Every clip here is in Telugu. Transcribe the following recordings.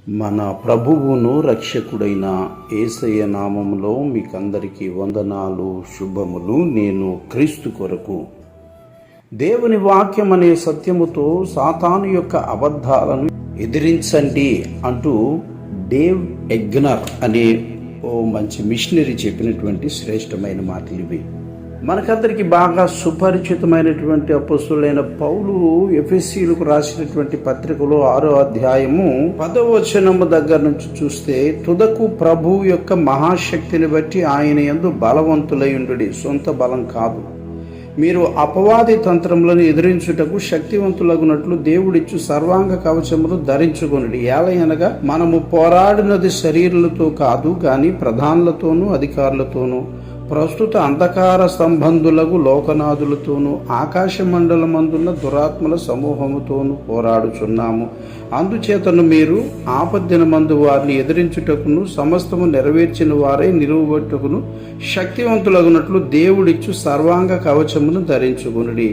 మన ప్రభువును రక్షకుడైన యేసయ్య నామములో మీకందరికీ వందనాలు, శుభములు. నేను క్రీస్తు కొరకు దేవుని వాక్యం అనే సత్యముతో సాతాను యొక్క అబద్ధాలను ఎదిరించండి అంటూ డేవ్ ఎగ్నర్ అనే ఓ మంచి మిషనరీ చెప్పినటువంటి శ్రేష్టమైన మాటలు ఇవి. మనకందరికి బాగా సుపరిచితమైనటువంటి అపొస్తలుడైన పౌలు ఎఫెసీయులకు రాసినటువంటి పత్రికలో 6వ అధ్యాయము 10వ వచనము దగ్గర నుంచి చూస్తే, తుదకు ప్రభువు యొక్క మహాశక్తిని బట్టి ఆయన యందు బలవంతులై ఉండుడి, సొంత బలం కాదు. మీరు అపవాది తంత్రములను ఎదిరించుటకు శక్తివంతులగునట్లు దేవుడిచ్చు సర్వాంగ కవచములు ధరించుకొనుడి. ఏలయనగా మనము పోరాడినది శరీరులతో కాదు గాని ప్రధానులతోనూ అధికారులతోనూ, ప్రస్తుత అంధకార సంబంధులకు లోకనాథులతోనూ, ఆకాశ మండలమందున్న దురాత్మల సమూహముతోనూ పోరాడుచున్నాము. అందుచేతను మీరు ఆపద్దినమందు వారిని ఎదిరించుటకును సమస్తము నెరవేర్చిన వారై నిలువబట్టుకును శక్తివంతులగునట్లు దేవుడిచ్చు సర్వాంగ కవచమును ధరించుకునుడి.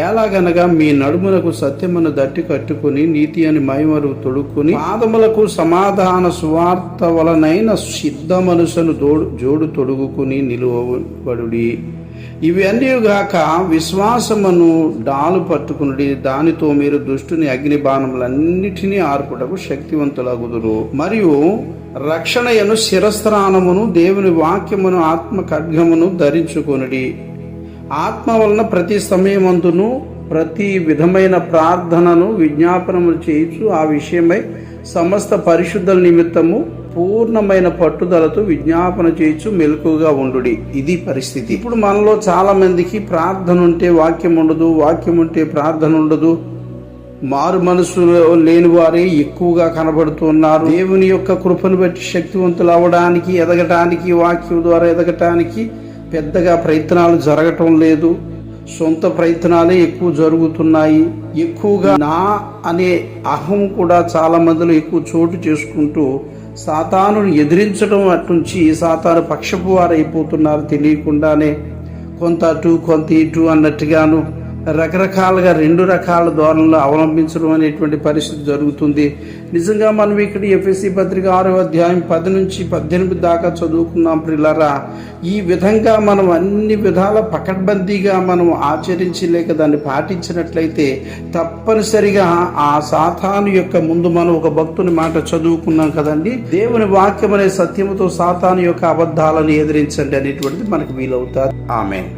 ఎలాగనగా మీ నడుమునకు సత్యమును దట్టి కట్టుకుని నీతి అని మైమరు తొడుక్కుని పాదములకు సమాధాన సువార్త వలనైన సిద్ధ మనసును జోడు తొడుగుకుని నిలువబడుడి. ఇవన్నీగాక విశ్వాసమును డాలు పట్టుకునుడి, దానితో మీరు దుష్టుని అగ్ని బాణములన్నిటినీ ఆర్పుటకు శక్తివంతులగుదురు. మరియు రక్షణయను శిరస్త్రాణమును దేవుని వాక్యమును ఆత్మ ఖడ్గమును ధరించుకొనుడి. ఆత్మ వలన ప్రతి సమయమందును ప్రతి విధమైన ప్రార్థనను విజ్ఞాపనములు చేయించు ఆ విషయమై సమస్త పరిశుద్ధుల నిమిత్తము పూర్ణమైన పట్టుదలతో విజ్ఞాపన చేయొచ్చు, మెలకుగా ఉండుడి. ఇది పరిస్థితి. ఇప్పుడు మనలో చాలా మందికి ప్రార్థన ఉంటే వాక్యం ఉండదు, వాక్యం ఉంటే ప్రార్థన ఉండదు. మారు మనసు లేని వారే ఎక్కువగా కనబడుతున్నారు. దేవుని యొక్క కృపను బట్టి శక్తివంతులు అవ్వడానికి, ఎదగటానికి, వాక్యం ద్వారా ఎదగటానికి పెద్దగా ప్రయత్నాలు జరగటం లేదు. సొంత ప్రయత్నాలే ఎక్కువ జరుగుతున్నాయి. ఎక్కువగా నా అనే అహం కూడా చాలా మందిలో ఎక్కువ చోటు చేసుకుంటూ సాతానును ఎదిరించడం అట్నుంచి సాతాను పక్షపు వారు అయిపోతున్నారు. తెలియకుండానే కొంత అటు కొంత ఇటు అన్నట్టుగాను రకరకాలుగా 2 రకాల ధోరణులు అవలంబించడం అనేటువంటి పరిస్థితి జరుగుతుంది. నిజంగా మనం ఇక్కడ ఎఫెసీ పత్రిక 6వ అధ్యాయం 10 నుంచి 18 దాకా చదువుకున్నాం ప్రియులారా. ఈ విధంగా మనం అన్ని విధాల పకడ్బందీగా మనం ఆచరించలేక దాన్ని పాటించినట్లయితే తప్పనిసరిగా ఆ సాతాను యొక్క ముందు మనం ఒక భక్తుని మాట చదువుకున్నాం కదండి, దేవుని వాక్యం అనే సత్యముతో సాతాను యొక్క అబద్ధాలను ఎదిరించండి అనేటువంటిది మనకు వీలవుతారు. ఆమేన్.